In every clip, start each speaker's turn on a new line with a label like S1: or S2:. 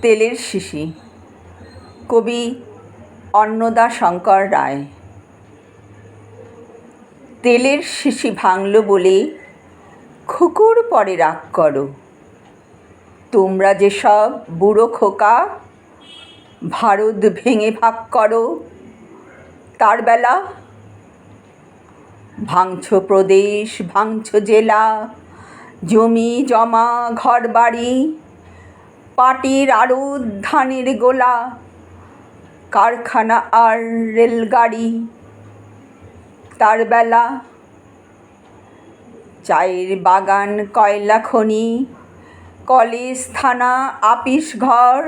S1: তেলের শিশি, কবি অন্নদাশঙ্কর রায়। তেলের শিশি ভাঙল বলে খুকুর পরে রাগ করো, তোমরা যেসব বুড়ো খোকা ভারত ভেঙে ভাগ করো। তার বেলা ভাঙছ প্রদেশ, ভাঙছ জেলা, জমি জমা ঘর বাড়ি, পাটির আড়ত ধানের গোলা, কারখানা আর রেলগাড়ি। তার বেলা চায়ের বাগান, কয়লা খনি, কলেজ থানা আপিস ঘর,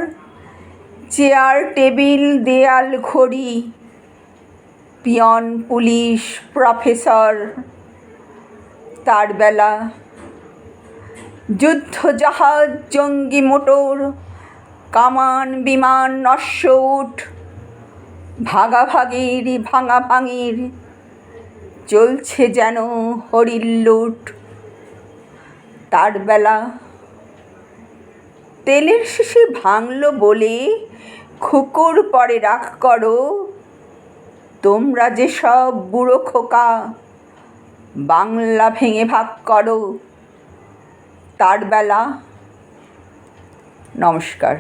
S1: চেয়ার টেবিল দেয়াল ঘড়ি, পিয়ন পুলিশ প্রফেসর। তার বেলা যুদ্ধ জাহাজ জঙ্গি মোটর, কামান বিমান নস্যউট, ভাগাভাগির ভাঙাভাঙির চলছে যেন হরিল্লুট। তার বেলা তেলের শিশি ভাঙল বলে খুকুর পরে রাগ করো, তোমরা যেসব বুড়ো খোকা বাংলা ভেঙে ভাগ করো। তার বেলা। নমস্কার।